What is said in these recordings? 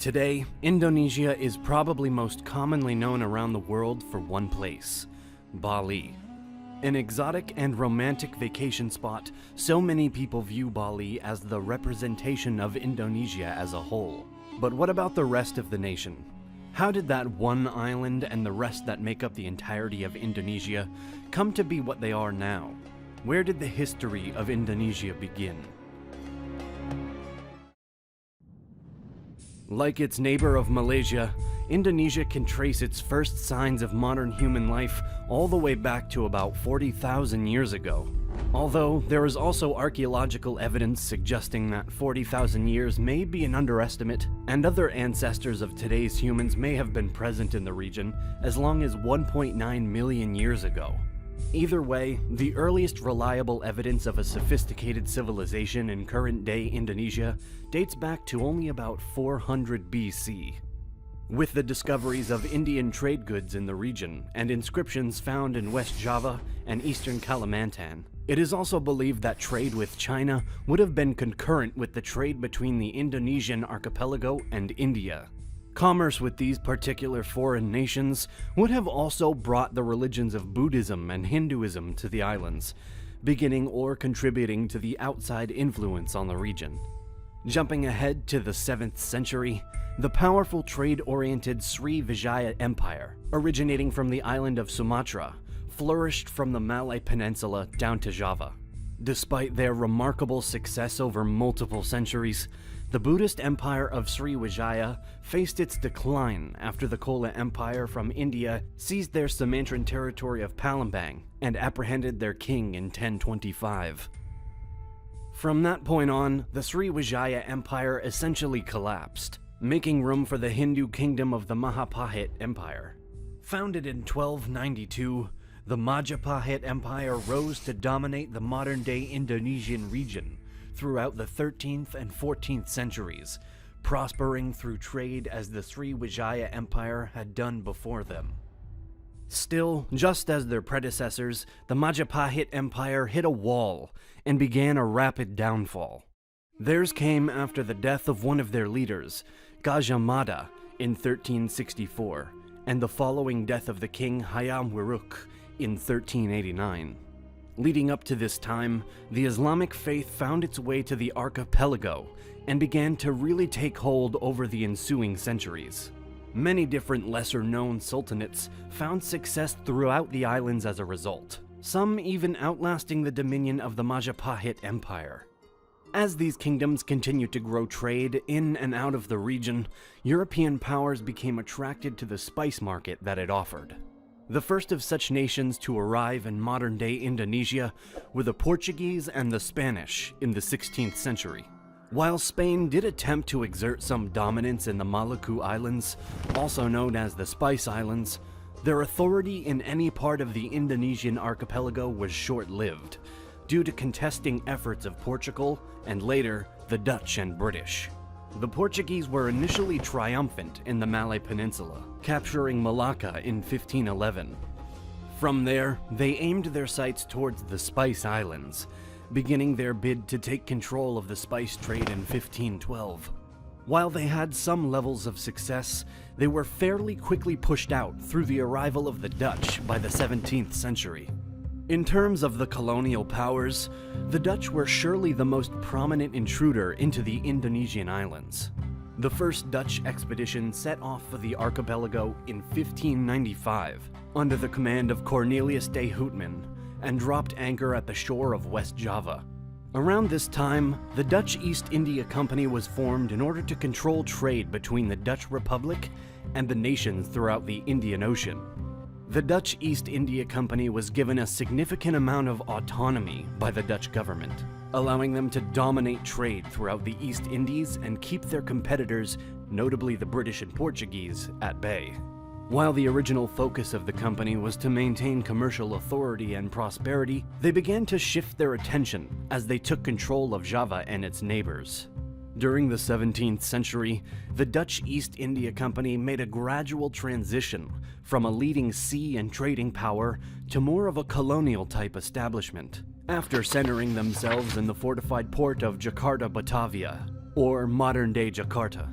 Today, Indonesia is probably most commonly known around the world for one place: Bali. An exotic and romantic vacation spot, so many people view Bali as the representation of Indonesia as a whole. But what about the rest of the nation? How did that one island and the rest that make up the entirety of Indonesia come to be what they are now? Where did the history of Indonesia begin? Like its neighbor of Malaysia, Indonesia can trace its first signs of modern human life all the way back to about 40,000 years ago. Although there is also archaeological evidence suggesting that 40,000 years may be an underestimate, and other ancestors of today's humans may have been present in the region as long as 1.9 million years ago. Either way, the earliest reliable evidence of a sophisticated civilization in current-day Indonesia dates back to only about 400 BC. With the discoveries of Indian trade goods in the region and inscriptions found in West Java and eastern Kalimantan, it is also believed that trade with China would have been concurrent with the trade between the Indonesian archipelago and India. Commerce with these particular foreign nations would have also brought the religions of Buddhism and Hinduism to the islands, beginning or contributing to the outside influence on the region. Jumping ahead to the 7th century, the powerful trade-oriented Srivijaya Empire, originating from the island of Sumatra, flourished from the Malay Peninsula down to Java. Despite their remarkable success over multiple centuries, the Buddhist empire of Sriwijaya faced its decline after the Chola Empire from India seized their Sumatran territory of Palembang and apprehended their king in 1025. From that point on, the Sriwijaya Empire essentially collapsed, making room for the Hindu kingdom of the Majapahit Empire. Founded in 1292, the Majapahit Empire rose to dominate the modern-day Indonesian region throughout the 13th and 14th centuries, prospering through trade as the Sriwijaya Empire had done before them. Still, just as their predecessors, the Majapahit Empire hit a wall and began a rapid downfall. Theirs came after the death of one of their leaders, Gajah Mada, in 1364, and the following death of the king Hayam Wuruk in 1389. Leading up to this time, the Islamic faith found its way to the archipelago and began to really take hold over the ensuing centuries. Many different lesser-known sultanates found success throughout the islands as a result, some even outlasting the dominion of the Majapahit Empire. As these kingdoms continued to grow trade in and out of the region, European powers became attracted to the spice market that it offered. The first of such nations to arrive in modern-day Indonesia were the Portuguese and the Spanish in the 16th century. While Spain did attempt to exert some dominance in the Maluku Islands, also known as the Spice Islands, their authority in any part of the Indonesian archipelago was short-lived, due to contesting efforts of Portugal and later the Dutch and British. The Portuguese were initially triumphant in the Malay Peninsula, capturing Malacca in 1511. From there, they aimed their sights towards the Spice Islands, beginning their bid to take control of the spice trade in 1512. While they had some levels of success, they were fairly quickly pushed out through the arrival of the Dutch by the 17th century. In terms of the colonial powers, the Dutch were surely the most prominent intruder into the Indonesian islands. The first Dutch expedition set off for the archipelago in 1595 under the command of Cornelius de Houtman and dropped anchor at the shore of West Java. Around this time, the Dutch East India Company was formed in order to control trade between the Dutch Republic and the nations throughout the Indian Ocean. The Dutch East India Company was given a significant amount of autonomy by the Dutch government, allowing them to dominate trade throughout the East Indies and keep their competitors, notably the British and Portuguese, at bay. While the original focus of the company was to maintain commercial authority and prosperity, they began to shift their attention as they took control of Java and its neighbors. During the 17th century, the Dutch East India Company made a gradual transition from a leading sea and trading power to more of a colonial-type establishment, after centering themselves in the fortified port of Jakarta, Batavia, or modern-day Jakarta.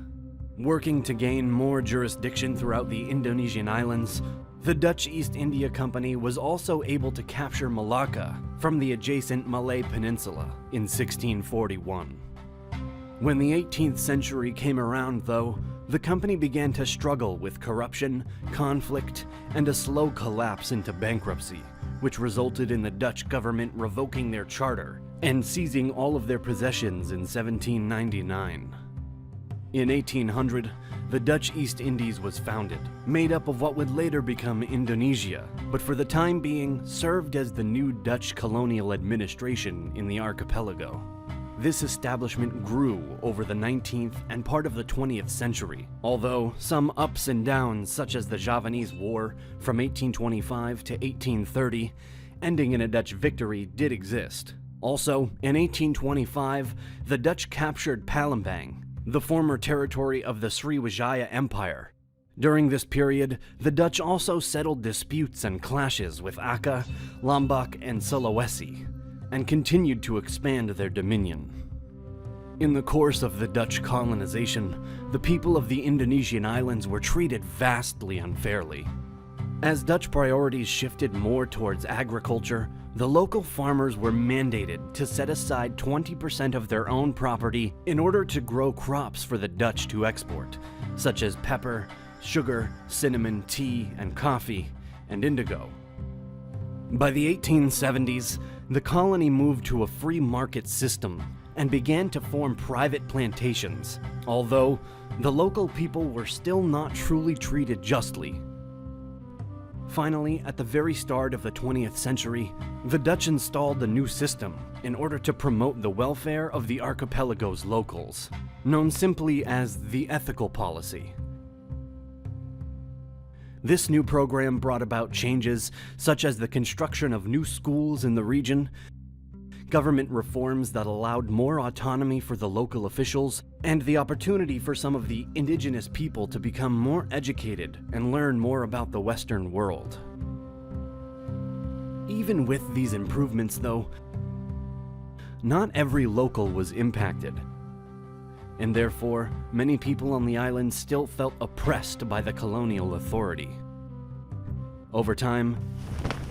Working to gain more jurisdiction throughout the Indonesian islands, the Dutch East India Company was also able to capture Malacca from the adjacent Malay Peninsula in 1641. When the 18th century came around, though, the company began to struggle with corruption, conflict, and a slow collapse into bankruptcy, which resulted in the Dutch government revoking their charter and seizing all of their possessions in 1799. In 1800, the Dutch East Indies was founded, made up of what would later become Indonesia, but for the time being served as the new Dutch colonial administration in the archipelago. This establishment grew over the 19th and part of the 20th century, although some ups and downs such as the Javanese War from 1825 to 1830, ending in a Dutch victory, did exist. Also, in 1825, the Dutch captured Palembang, the former territory of the Sriwijaya Empire. During this period, the Dutch also settled disputes and clashes with Aceh, Lombok, and Sulawesi, and continued to expand their dominion. In the course of the Dutch colonization, the people of the Indonesian islands were treated vastly unfairly. As Dutch priorities shifted more towards agriculture, the local farmers were mandated to set aside 20% of their own property in order to grow crops for the Dutch to export, such as pepper, sugar, cinnamon, tea, and coffee, and indigo. By the 1870s, the colony moved to a free market system and began to form private plantations, although the local people were still not truly treated justly. Finally, at the very start of the 20th century, the Dutch installed a new system in order to promote the welfare of the archipelago's locals, known simply as the ethical policy. This new program brought about changes such as the construction of new schools in the region, government reforms that allowed more autonomy for the local officials, and the opportunity for some of the indigenous people to become more educated and learn more about the Western world. Even with these improvements, though, not every local was impacted, and therefore many people on the island still felt oppressed by the colonial authority. Over time,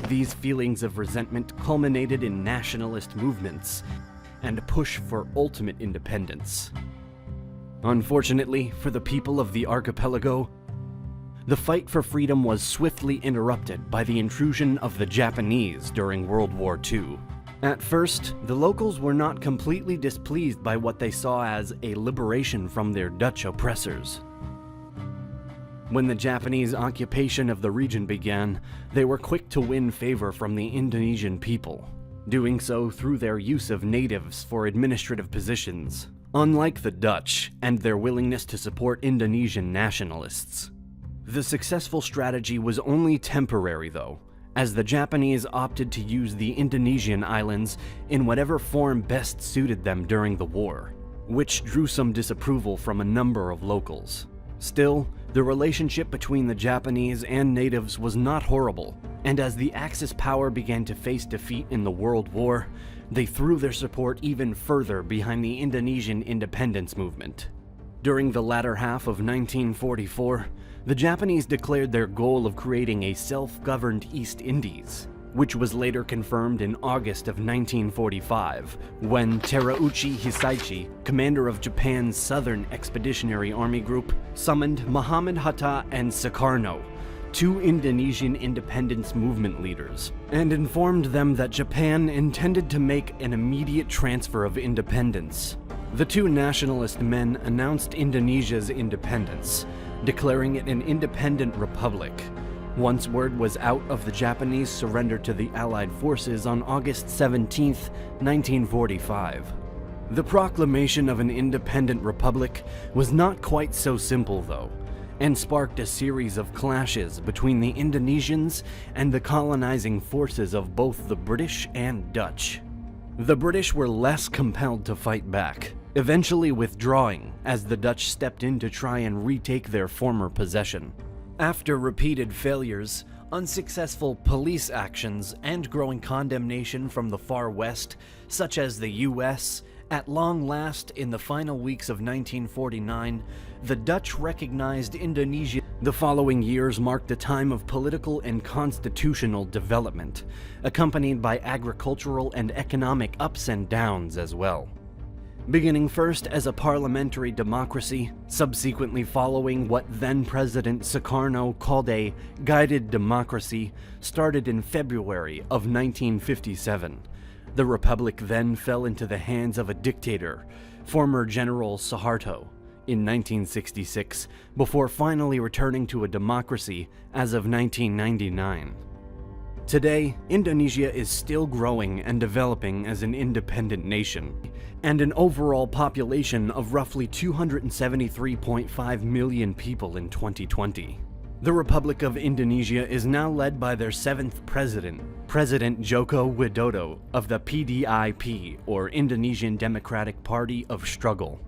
these feelings of resentment culminated in nationalist movements and a push for ultimate independence. Unfortunately for the people of the archipelago, the fight for freedom was swiftly interrupted by the intrusion of the Japanese during World War II. At first, the locals were not completely displeased by what they saw as a liberation from their Dutch oppressors. When the Japanese occupation of the region began, they were quick to win favor from the Indonesian people, doing so through their use of natives for administrative positions, unlike the Dutch and their willingness to support Indonesian nationalists. The successful strategy was only temporary, though, as the Japanese opted to use the Indonesian islands in whatever form best suited them during the war, which drew some disapproval from a number of locals. Still, the relationship between the Japanese and natives was not horrible, and as the Axis power began to face defeat in the World War, they threw their support even further behind the Indonesian independence movement. During the latter half of 1944, the Japanese declared their goal of creating a self-governed East Indies, which was later confirmed in August of 1945, when Terauchi Hisaichi, commander of Japan's Southern Expeditionary Army Group, summoned Muhammad Hatta and Sukarno, two Indonesian independence movement leaders, and informed them that Japan intended to make an immediate transfer of independence. The two nationalist men announced Indonesia's independence, declaring it an independent republic, once word was out of the Japanese surrender to the Allied forces on August 17, 1945. The proclamation of an independent republic was not quite so simple, though, and sparked a series of clashes between the Indonesians and the colonizing forces of both the British and Dutch. The British were less compelled to fight back, eventually withdrawing as the Dutch stepped in to try and retake their former possession. After repeated failures, unsuccessful police actions, and growing condemnation from the far west, such as the US At long last, in the final weeks of 1949, the Dutch recognized Indonesia. The following years marked a time of political and constitutional development, accompanied by agricultural and economic ups and downs as well. Beginning first as a parliamentary democracy, subsequently following what then-President Sukarno called a guided democracy, started in February of 1957. The republic then fell into the hands of a dictator, former General Suharto, in 1966, before finally returning to a democracy as of 1999. Today, Indonesia is still growing and developing as an independent nation, and an overall population of roughly 273.5 million people in 2020. The Republic of Indonesia is now led by their 7th president, President Joko Widodo of the PDIP, or Indonesian Democratic Party of Struggle.